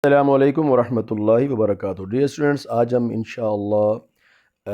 السلام علیکم ورحمۃ اللہ وبرکاتہ۔ ڈیئر اسٹوڈنٹس، آج ہم انشاءاللہ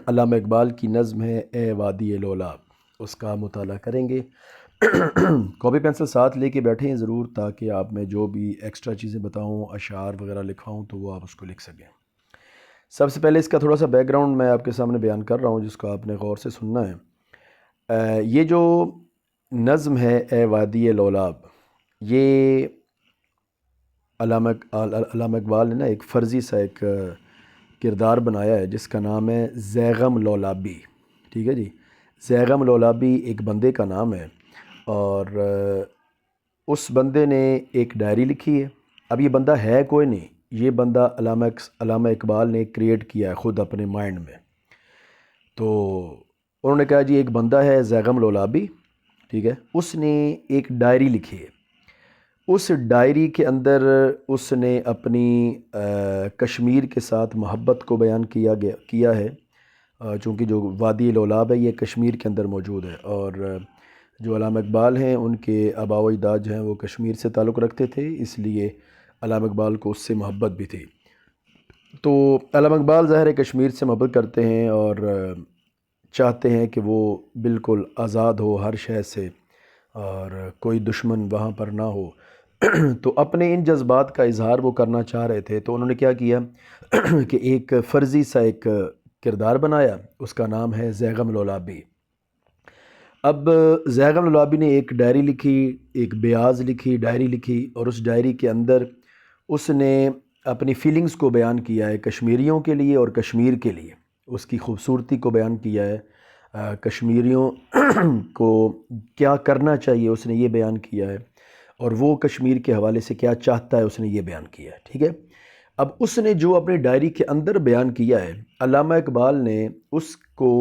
علامہ اقبال کی نظم ہے اے وادی لولاب، اس کا مطالعہ کریں گے۔ کاپی پینسل ساتھ لے کے بیٹھے ہیں ضرور، تاکہ آپ میں جو بھی ایکسٹرا چیزیں بتاؤں، اشعار وغیرہ لکھواؤں تو وہ آپ اس کو لکھ سکیں۔ سب سے پہلے اس کا تھوڑا سا بیک گراؤنڈ میں آپ کے سامنے بیان کر رہا ہوں، جس کو آپ نے غور سے سننا ہے۔ یہ جو نظم ہے اے وادی لولاب، یہ علامہ اقبال نے ایک فرضی سا ایک کردار بنایا ہے، جس کا نام ہے زیغم لولابی۔ ٹھیک ہے جی، زیغم لولابی ایک بندے کا نام ہے، اور اس بندے نے ایک ڈائری لکھی ہے۔ اب یہ بندہ ہے کوئی نہیں، یہ بندہ علامہ اقبال نے کریٹ کیا ہے خود اپنے مائنڈ میں۔ تو انہوں نے کہا جی ایک بندہ ہے زیغم لولابی، ٹھیک ہے، اس نے ایک ڈائری لکھی ہے۔ اس ڈائری کے اندر اس نے اپنی کشمیر کے ساتھ محبت کو بیان کیا ہے، چونکہ جو وادی لولاب ہے یہ کشمیر کے اندر موجود ہے، اور جو علامہ اقبال ہیں ان کے آباء و اجداد جو ہیں وہ کشمیر سے تعلق رکھتے تھے، اس لیے علامہ اقبال کو اس سے محبت بھی تھی۔ تو علامہ اقبال ظاہر ہے کشمیر سے محبت کرتے ہیں اور چاہتے ہیں کہ وہ بالکل آزاد ہو ہر شے سے، اور کوئی دشمن وہاں پر نہ ہو۔ تو اپنے ان جذبات کا اظہار وہ کرنا چاہ رہے تھے، تو انہوں نے کیا کیا کہ ایک فرضی سا ایک کردار بنایا، اس کا نام ہے زیغم لولابی۔ اب زیغم لولابی نے ایک ڈائری لکھی، ایک بیاض لکھی، ڈائری لکھی، اور اس ڈائری کے اندر اس نے اپنی فیلنگز کو بیان کیا ہے کشمیریوں کے لیے اور کشمیر کے لیے، اس کی خوبصورتی کو بیان کیا ہے، کشمیریوں کو کیا کرنا چاہیے اس نے یہ بیان کیا ہے، اور وہ کشمیر کے حوالے سے کیا چاہتا ہے اس نے یہ بیان کیا ہے۔ ٹھیک ہے، اب اس نے جو اپنی ڈائری کے اندر بیان کیا ہے، علامہ اقبال نے اس کو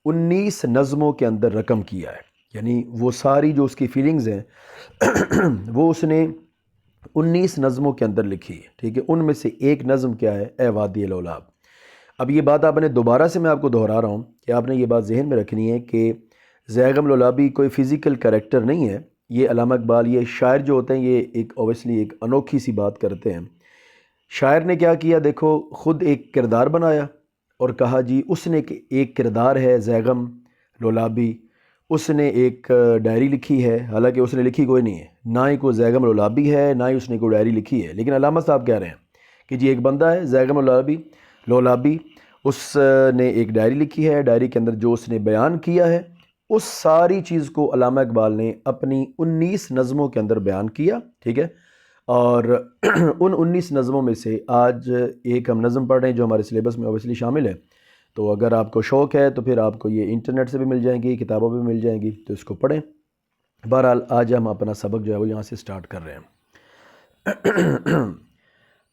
19 نظموں کے اندر رقم کیا ہے، یعنی وہ ساری جو اس کی فیلنگز ہیں وہ اس نے 19 نظموں کے اندر لکھی ہے۔ ٹھیک ہے، ان میں سے ایک نظم کیا ہے، اے وادی لولاب۔ اب یہ بات آپ نے دوبارہ سے میں آپ کو دہرا رہا ہوں کہ آپ نے یہ بات ذہن میں رکھنی ہے کہ زیغم لولابی کوئی فزیکل کریکٹر نہیں ہے۔ یہ علامہ اقبال، یہ شاعر جو ہوتے ہیں، یہ ایک اوبیسلی ایک انوکھی سی بات کرتے ہیں۔ شاعر نے کیا کیا، دیکھو، خود ایک کردار بنایا اور کہا جی اس نے ایک کردار ہے زیغم لولابی، اس نے ایک ڈائری لکھی ہے، حالانکہ اس نے لکھی کوئی نہیں ہے، نہ ہی کوئی زیغم لولابی ہے، نہ ہی اس نے کوئی ڈائری لکھی ہے، لیکن علامہ صاحب کہہ رہے ہیں کہ جی ایک بندہ ہے زیغم لولابی، اس نے ایک ڈائری لکھی ہے، ڈائری کے اندر جو اس نے بیان کیا ہے، اس ساری چیز کو علامہ اقبال نے اپنی 19 نظموں کے اندر بیان کیا۔ ٹھیک ہے، اور ان 19 نظموں میں سے آج ایک ہم نظم پڑھ رہے ہیں جو ہمارے سلیبس میں اوبیسلی شامل ہے، تو اگر آپ کو شوق ہے تو پھر آپ کو یہ انٹرنیٹ سے بھی مل جائیں گی، کتابوں بھی مل جائیں گی، تو اس کو پڑھیں۔ بہرحال آج ہم اپنا سبق جو ہے وہ یہاں سے سٹارٹ کر رہے ہیں۔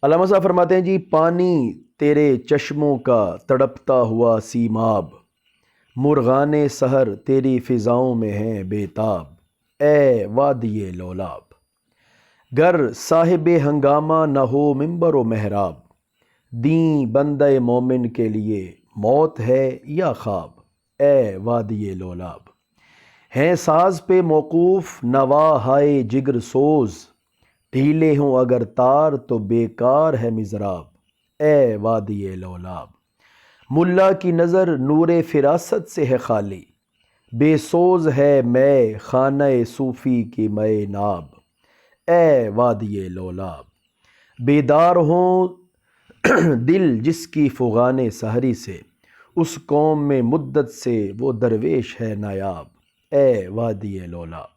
علامہ صاحب فرماتے ہیں جی پانی تیرے چشموں کا تڑپتا ہوا سیماب، مرغان سحر تیری فضاؤں میں ہیں بے تاب، اے وادی لولاب، گر صاحب ہنگامہ نہ ہو ممبر و محراب، دیں بندہ مومن کے لیے موت ہے یا خواب، اے وادی لولاب، ہیں ساز پہ موقوف نوا ہائے جگر سوز، ڈھیلے ہوں اگر تار تو بیکار ہے مضراب، اے وادی لولاب، ملا کی نظر نور فراست سے ہے خالی، بے سوز ہے میں خانہ صوفی کی مے ناب، اے وادی لولاب، بیدار ہوں دل جس کی فغان سحری سے، اس قوم میں مدت سے وہ درویش ہے نایاب، اے وادی لولاب۔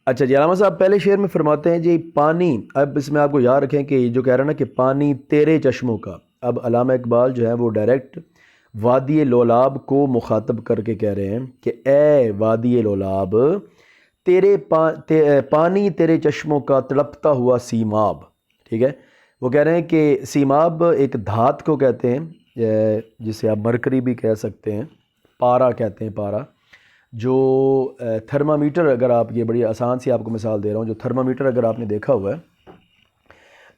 اچھا جی، علامہ صاحب پہلے شعر میں فرماتے ہیں جی پانی، اب اس میں آپ کو یاد رکھیں کہ جو کہہ رہا نا کہ پانی تیرے چشموں کا، اب علامہ اقبال جو ہے وہ ڈائریکٹ وادی لولاب کو مخاطب کر کے کہہ رہے ہیں کہ اے وادی لولاب، پانی تیرے چشموں کا تڑپتا ہوا سیماب۔ ٹھیک ہے، وہ کہہ رہے ہیں کہ سیماب ایک دھات کو کہتے ہیں، جسے آپ مرکری بھی کہہ سکتے ہیں، پارا کہتے ہیں، پارا جو تھرمامیٹر، اگر آپ، یہ بڑی آسان سی آپ کو مثال دے رہا ہوں، جو تھرمامیٹر اگر آپ نے دیکھا ہوا ہے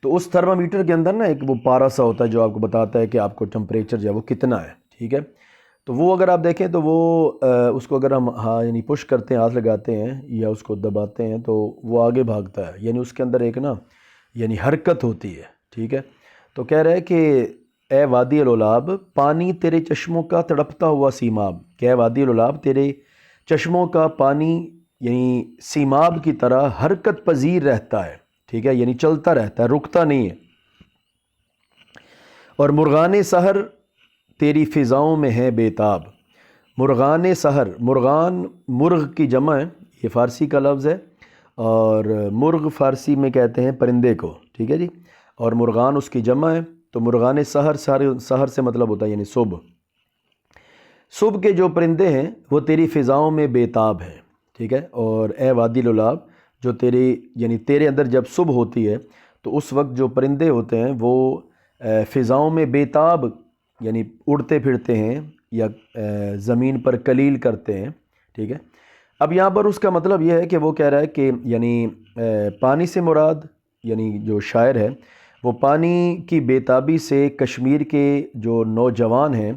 تو اس تھرمامیٹر کے اندر نا ایک وہ پارا سا ہوتا ہے جو آپ کو بتاتا ہے کہ آپ کو ٹمپریچر جو ہے وہ کتنا ہے۔ ٹھیک ہے، تو وہ اگر آپ دیکھیں تو وہ اس کو اگر ہم یعنی پش کرتے ہیں، ہاتھ لگاتے ہیں یا اس کو دباتے ہیں تو وہ آگے بھاگتا ہے، یعنی اس کے اندر ایک نا یعنی حرکت ہوتی ہے، ٹھیک ہے۔ تو کہہ رہا ہے کہ اے وادی الولاب، پانی تیرے چشموں کا تڑپتا ہوا سیماب، کہ اے وادی الولاب تیرے چشموں کا پانی یعنی سیماب کی طرح حرکت پذیر رہتا ہے، ٹھیک ہے، یعنی چلتا رہتا ہے، رکتا نہیں ہے۔ اور مرغان سحر تیری فضاؤں میں ہے بےتاب، مرغان سحر، مرغان مرغ کی جمع ہے، یہ فارسی کا لفظ ہے، اور مرغ فارسی میں کہتے ہیں پرندے کو، ٹھیک ہے جی، اور مرغان اس کی جمع ہے۔ تو مرغان سحر، سحر سے مطلب ہوتا ہے یعنی صبح، صبح کے جو پرندے ہیں وہ تیری فضاؤں میں بےتاب ہیں، ٹھیک ہے۔ اور اے وادی الولاب، جو تیری یعنی تیرے اندر جب صبح ہوتی ہے تو اس وقت جو پرندے ہوتے ہیں وہ فضاؤں میں بےتاب یعنی اڑتے پھرتے ہیں یا زمین پر کلیل کرتے ہیں، ٹھیک ہے۔ اب یہاں پر اس کا مطلب یہ ہے کہ وہ کہہ رہا ہے کہ یعنی پانی سے مراد یعنی جو شاعر ہے وہ پانی کی بےتابی سے کشمیر کے جو نوجوان ہیں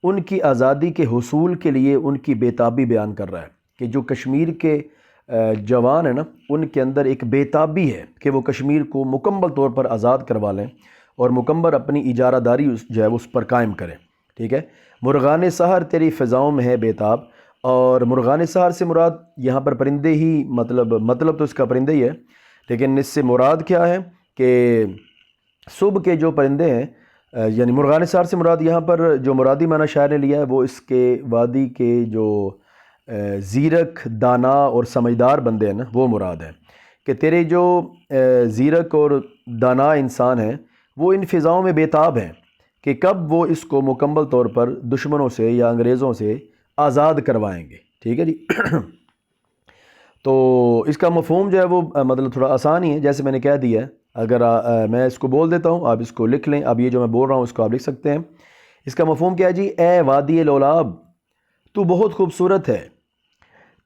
ان کی آزادی کے حصول کے لیے ان کی بےتابی بیان کر رہا ہے، کہ جو کشمیر کے جوان ہیں نا ان کے اندر ایک بےتابی ہے کہ وہ کشمیر کو مکمل طور پر آزاد کروا لیں اور مکمل اپنی اجارہ داری جو ہے اس پر قائم کریں، ٹھیک ہے۔ مرغان سحر تیری فضاؤں میں ہے بےتاب، اور مرغان سحر سے مراد یہاں پر پرندے ہی مطلب تو اس کا پرندے ہی ہے، لیکن اس سے مراد کیا ہے کہ صبح کے جو پرندے ہیں یعنی مرغان سحر سے مراد یہاں پر جو مرادی معنی شاعر نے لیا ہے وہ اس کے وادی کے جو زیرک، دانا اور سمجھدار بندے ہیں نا وہ مراد ہے، کہ تیرے جو زیرک اور دانا انسان ہیں وہ ان فضاؤں میں بےتاب ہیں کہ کب وہ اس کو مکمل طور پر دشمنوں سے یا انگریزوں سے آزاد کروائیں گے، ٹھیک ہے جی۔ تو اس کا مفہوم جو ہے وہ مطلب تھوڑا آسان ہی ہے، جیسے میں نے کہہ دیا ہے، اگر میں اس کو بول دیتا ہوں آپ اس کو لکھ لیں، اب یہ جو میں بول رہا ہوں اس کو آپ لکھ سکتے ہیں۔ اس کا مفہوم کیا ہے جی؟ اے وادی الولاب، تو بہت خوبصورت ہے،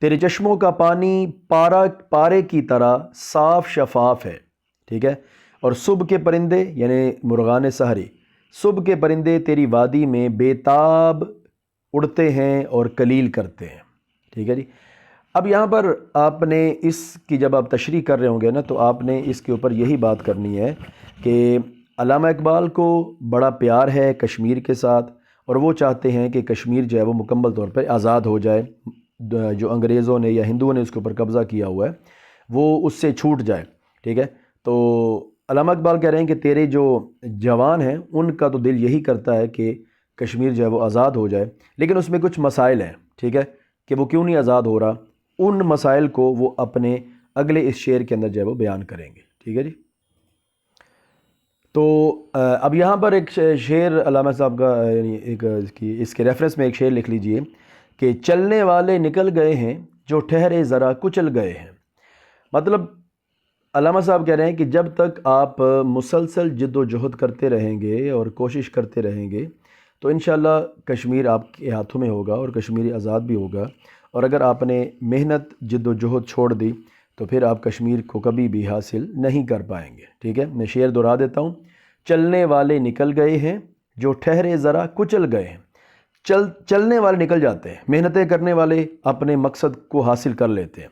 تیرے چشموں کا پانی پارے کی طرح صاف شفاف ہے، ٹھیک ہے۔ اور صبح کے پرندے یعنی مرغان سحری، صبح کے پرندے تیری وادی میں بےتاب اڑتے ہیں اور کلیل کرتے ہیں، ٹھیک ہے جی۔ اب یہاں پر آپ نے اس کی جب آپ تشریح کر رہے ہوں گے نا تو آپ نے اس کے اوپر یہی بات کرنی ہے کہ علامہ اقبال کو بڑا پیار ہے کشمیر کے ساتھ، اور وہ چاہتے ہیں کہ کشمیر جو ہے وہ مکمل طور پر آزاد ہو جائے، جو انگریزوں نے یا ہندوؤں نے اس کے اوپر قبضہ کیا ہوا ہے وہ اس سے چھوٹ جائے، ٹھیک ہے۔ تو علامہ اقبال کہہ رہے ہیں کہ تیرے جو جوان ہیں ان کا تو دل یہی کرتا ہے کہ کشمیر جو ہے وہ آزاد ہو جائے، لیکن اس میں کچھ مسائل ہیں، ٹھیک ہے، کہ وہ کیوں نہیں آزاد ہو رہا، ان مسائل کو وہ اپنے اگلے اس شعر کے اندر جو ہے وہ بیان کریں گے، ٹھیک ہے جی۔ تو اب یہاں پر ایک شعر علامہ صاحب کا یعنی اس کے ریفرنس میں ایک شعر لکھ لیجئے کہ چلنے والے نکل گئے ہیں جو ٹھہرے ذرا کچل گئے ہیں۔ مطلب علامہ صاحب کہہ رہے ہیں کہ جب تک آپ مسلسل جد و جہد کرتے رہیں گے اور کوشش کرتے رہیں گے تو انشاءاللہ کشمیر آپ کے ہاتھوں میں ہوگا اور کشمیری آزاد بھی ہوگا، اور اگر آپ نے محنت جد و جہد چھوڑ دی تو پھر آپ کشمیر کو کبھی بھی حاصل نہیں کر پائیں گے، ٹھیک ہے۔ میں شعر دہرا دیتا ہوں، چلنے والے نکل گئے ہیں جو ٹھہرے ذرا کچل گئے ہیں۔ چلنے والے نکل جاتے ہیں، محنتیں کرنے والے اپنے مقصد کو حاصل کر لیتے ہیں،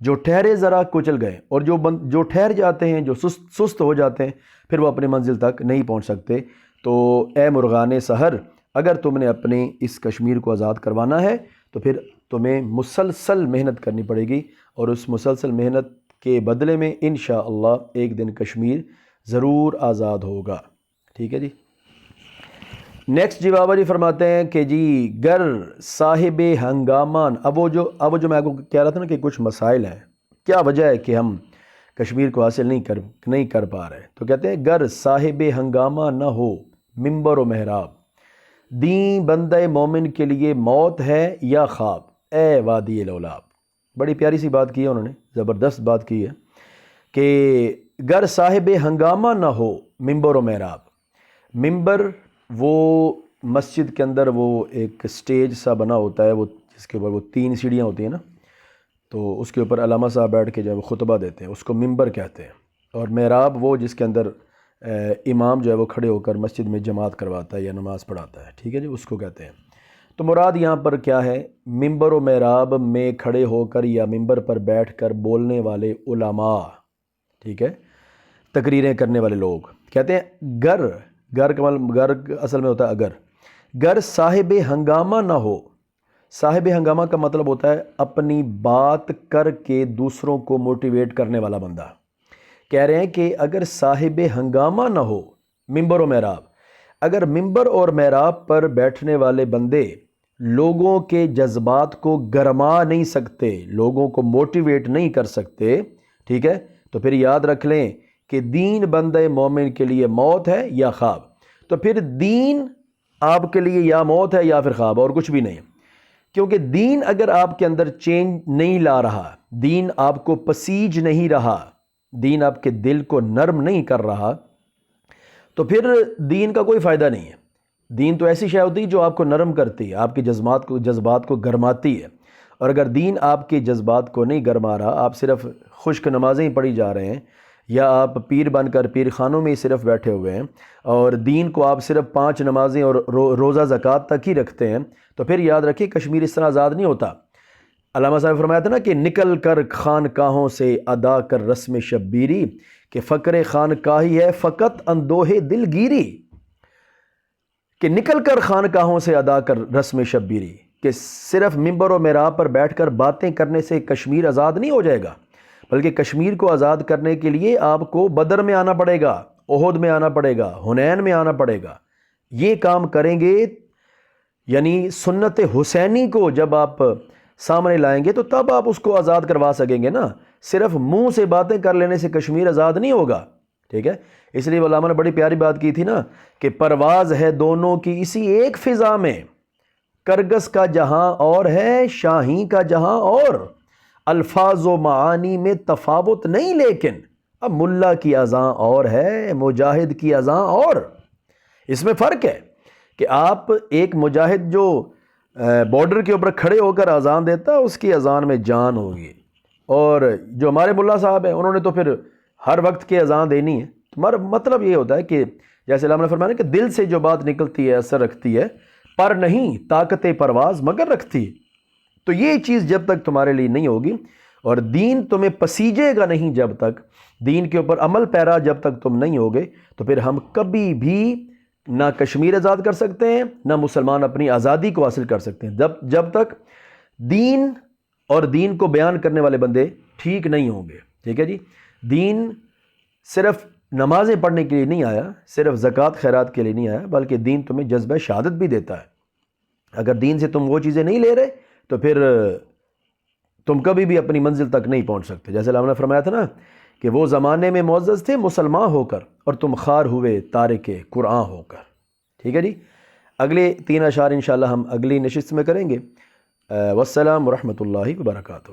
جو ٹھہرے ذرا کچل گئے، اور جو ٹھہر جاتے ہیں، جو سست ہو جاتے ہیں، پھر وہ اپنے منزل تک نہیں پہنچ سکتے۔ تو اے مرغان سحر، اگر تم نے اپنی اس کشمیر کو آزاد کروانا ہے تو پھر تمہیں مسلسل محنت کرنی پڑے گی، اور اس مسلسل محنت کے بدلے میں انشاءاللہ ایک دن کشمیر ضرور آزاد ہوگا، ٹھیک ہے جی۔ نیکسٹ جی بابا جی فرماتے ہیں کہ جی گر صاحب ہنگامان، اب وہ جو میں آپ کو کہہ رہا تھا نا کہ کچھ مسائل ہیں، کیا وجہ ہے کہ ہم کشمیر کو حاصل نہیں کر پا رہے، تو کہتے ہیں گر صاحب ہنگامہ نہ ہو منبر و محراب، دین بندہ مومن کے لیے موت ہے یا خواب، اے وادی الولاب۔ بڑی پیاری سی بات کی ہے انہوں نے، زبردست بات کی ہے کہ گر صاحب ہنگامہ نہ ہو منبر و محراب۔ ممبر وہ مسجد کے اندر وہ ایک سٹیج سا بنا ہوتا ہے، وہ جس کے اوپر وہ 3 سیڑھیاں ہوتی ہیں نا، تو اس کے اوپر علامہ صاحب بیٹھ کے جب خطبہ دیتے ہیں اس کو ممبر کہتے ہیں، اور محراب وہ جس کے اندر امام جو ہے وہ کھڑے ہو کر مسجد میں جماعت کرواتا ہے یا نماز پڑھاتا ہے، ٹھیک ہے جی، اس کو کہتے ہیں۔ تو مراد یہاں پر کیا ہے؟ ممبر و محراب میں کھڑے ہو کر یا ممبر پر بیٹھ کر بولنے والے علماء، ٹھیک ہے، تقریریں کرنے والے لوگ کہتے ہیں گر کا گر اصل میں ہوتا ہے گر صاحب ہنگامہ نہ ہو۔ صاحب ہنگامہ کا مطلب ہوتا ہے اپنی بات کر کے دوسروں کو موٹیویٹ کرنے والا بندہ۔ کہہ رہے ہیں کہ اگر صاحب ہنگامہ نہ ہو ممبر و محراب، اگر ممبر اور محراب پر بیٹھنے والے بندے لوگوں کے جذبات کو گرما نہیں سکتے، لوگوں کو موٹیویٹ نہیں کر سکتے، ٹھیک ہے، تو پھر یاد رکھ لیں کہ دین بندہ مومن کے لیے موت ہے یا خواب۔ تو پھر دین آپ کے لیے یا موت ہے یا پھر خواب، اور کچھ بھی نہیں، کیونکہ دین اگر آپ کے اندر چینج نہیں لا رہا، دین آپ کو پسیج نہیں رہا، دین آپ کے دل کو نرم نہیں کر رہا، تو پھر دین کا کوئی فائدہ نہیں ہے۔ دین تو ایسی شے ہوتی ہے جو آپ کو نرم کرتی ہے، آپ کے جذبات کو گرماتی ہے، اور اگر دین آپ کے جذبات کو نہیں گرما رہا، آپ صرف خشک نمازیں پڑھی جا رہے ہیں، یا آپ پیر بن کر پیر خانوں میں صرف بیٹھے ہوئے ہیں، اور دین کو آپ صرف 5 نمازیں اور روزہ زکوٰۃ تک ہی رکھتے ہیں، تو پھر یاد رکھیں کشمیر اس طرح آزاد نہیں ہوتا۔ علامہ صاحب فرمایا تھا نا کہ نکل کر خانقاہوں سے ادا کر رسم شبیری، کہ فقر خانقاہی ہے فقط اندوہ دل گیری، کہ نکل کر خانقاہوں سے ادا کر رسم شبیری، کہ صرف ممبر و محراب پر بیٹھ کر باتیں کرنے سے کشمیر آزاد نہیں ہو جائے گا، بلکہ کشمیر کو آزاد کرنے کے لیے آپ کو بدر میں آنا پڑے گا، احد میں آنا پڑے گا، حنین میں آنا پڑے گا۔ یہ کام کریں گے، یعنی سنت حسینی کو جب آپ سامنے لائیں گے تو تب آپ اس کو آزاد کروا سکیں گے نا، صرف منہ سے باتیں کر لینے سے کشمیر آزاد نہیں ہوگا، ٹھیک ہے۔ اس لیے علامہ نے بڑی پیاری بات کی تھی نا کہ پرواز ہے دونوں کی اسی ایک فضا میں، کرگس کا جہاں اور ہے شاہین کا جہاں اور، الفاظ و معانی میں تفاوت نہیں لیکن اب ملا کی اذاں اور ہے مجاہد کی اذاں اور۔ اس میں فرق ہے کہ آپ ایک مجاہد جو بارڈر کے اوپر کھڑے ہو کر اذان دیتا ہے اس کی اذان میں جان ہوگی، اور جو ہمارے ملا صاحب ہیں انہوں نے تو پھر ہر وقت کی اذان دینی ہے۔ تمہارا مطلب یہ ہوتا ہے کہ جیسے علامہ نے فرمایا کہ دل سے جو بات نکلتی ہے اثر رکھتی ہے، پر نہیں طاقت پرواز مگر رکھتی ہے۔ تو یہ چیز جب تک تمہارے لیے نہیں ہوگی اور دین تمہیں پسیجے گا نہیں، جب تک دین کے اوپر عمل پیرا جب تک تم نہیں ہوگے، تو پھر ہم کبھی بھی نہ کشمیر آزاد کر سکتے ہیں، نہ مسلمان اپنی آزادی کو حاصل کر سکتے ہیں، جب تک دین اور دین کو بیان کرنے والے بندے ٹھیک نہیں ہوں گے، ٹھیک ہے جی۔ دین صرف نمازیں پڑھنے کے لیے نہیں آیا، صرف زکوٰۃ خیرات کے لیے نہیں آیا، بلکہ دین تمہیں جذبہ شہادت بھی دیتا ہے۔ اگر دین سے تم وہ چیزیں نہیں لے رہے تو پھر تم کبھی بھی اپنی منزل تک نہیں پہنچ سکتے۔ جیسے علامہ نے فرمایا تھا نا کہ وہ زمانے میں معزز تھے مسلمان ہو کر، اور تم خوار ہوئے تارک قرآن ہو کر، ٹھیک ہے جی۔ اگلے 3 اشعار انشاءاللہ ہم اگلی نشست میں کریں گے۔ والسلام ورحمۃ اللہ وبرکاتہ۔